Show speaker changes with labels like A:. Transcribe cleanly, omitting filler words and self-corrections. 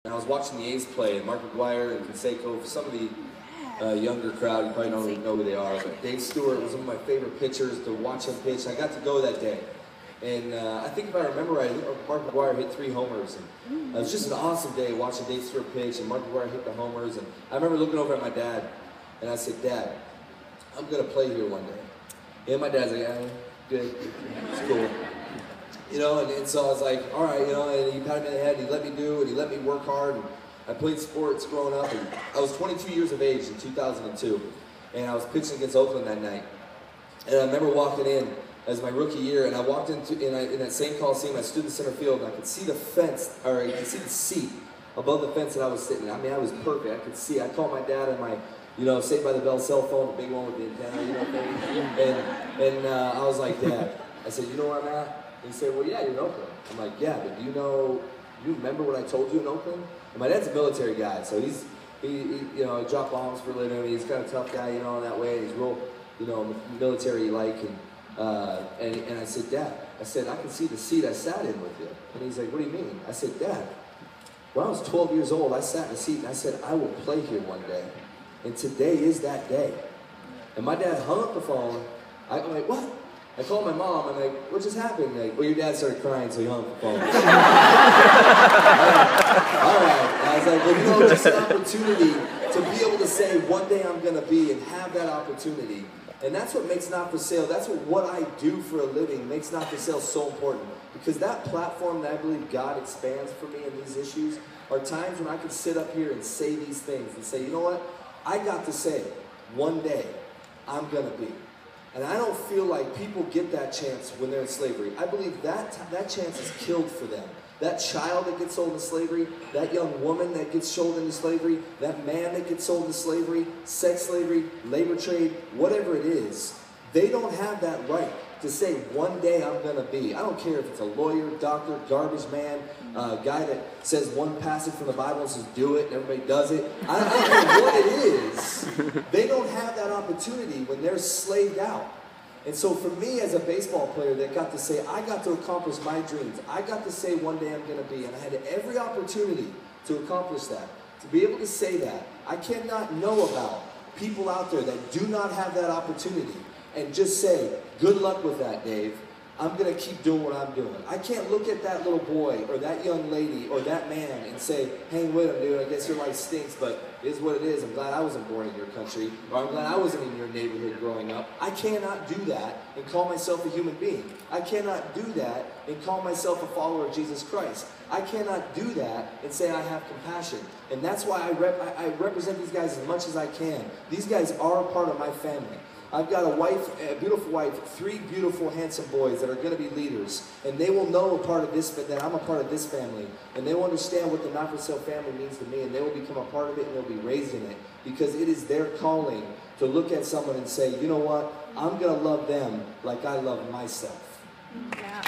A: And I was watching the A's play, and Mark McGwire and Canseco, for some of the younger crowd, you probably don't even know who they are, but Dave Stewart was one of my favorite pitchers to watch him pitch. I got to go that day. And I think if I remember right, Mark McGwire hit 3 homers. And it was just an awesome day watching Dave Stewart pitch, and Mark McGwire hit the homers. And I remember looking over at my dad, and I said, "Dad, I'm going to play here one day." And my dad's like, "Yeah, good, it's cool." You know, and so I was like, all right, you know, and he patted me on the head, and he let me do, and he let me work hard. And I played sports growing up, and I was 22 years of age in 2002, and I was pitching against Oakland that night. And I remember walking in as my rookie year, and I walked into in that same Coliseum. I stood in center field, and I could see the fence, or I could see the seat above the fence that I was sitting in. I mean, I was perfect. I could see. I called my dad on my, you know, Saved by the Bell cell phone, the big one with the antenna, you know, thing. And I was like, "Dad," I said, "You know where I'm at?" And he said, "Well, yeah, you're in Oakland." I'm like, "Yeah, but do you remember what I told you in Oakland?" And my dad's a military guy, so he you know, dropped bombs for a living. He's kind of a tough guy, you know, in that way. He's real, you know, military-like. And I said, "Dad," I said, "I can see the seat I sat in with you." And he's like, "What do you mean?" I said, "Dad, when I was 12 years old, I sat in a seat and I said, I will play here one day. And today is that day." And my dad hung up the phone. I'm like, "What?" I called my mom. I'm like, "What just happened?" Like, "Well, your dad started crying, so he hung up the phone." All right. And I was like, "Well, you know, just an opportunity to be able to say, one day I'm going to be, and have that opportunity." And that's what makes Not For Sale, that's what I do for a living, makes Not For Sale so important. Because that platform that I believe God expands for me in these issues are times when I can sit up here and say these things and say, you know what? I got to say, one day, I'm going to be. And I don't feel like people get that chance when they're in slavery. I believe that chance is killed for them. That child that gets sold into slavery, that young woman that gets sold into slavery, that man that gets sold into slavery, sex slavery, labor trade, whatever it is, they don't have that right to say, one day I'm going to be. I don't care if it's a lawyer, doctor, garbage man, guy that says one passage from the Bible and says, "Do it," and everybody does it. I don't know what it is. They don't have that opportunity when they're slaved out. And so for me as a baseball player that got to say, I got to accomplish my dreams. I got to say, one day I'm going to be. And I had every opportunity to accomplish that. To be able to say that. I cannot know about people out there that do not have that opportunity and just say, "Good luck with that, Dave. I'm going to keep doing what I'm doing." I can't look at that little boy or that young lady or that man and say, "Hang with him, dude. I guess your life stinks, but it is what it is. I'm glad I wasn't born in your country, or I'm glad I wasn't in your neighborhood growing up." I cannot do that and call myself a human being. I cannot do that and call myself a follower of Jesus Christ. I cannot do that and say I have compassion. And that's why I represent these guys as much as I can. These guys are a part of my family. I've got a wife, a beautiful wife, 3 beautiful, handsome boys that are going to be leaders. And they will know a part of this, that I'm a part of this family. And they will understand what the Not For Sale family means to me. And they will become a part of it, and they'll be raised in it. Because it is their calling to look at someone and say, you know what? I'm going to love them like I love myself.
B: Yeah.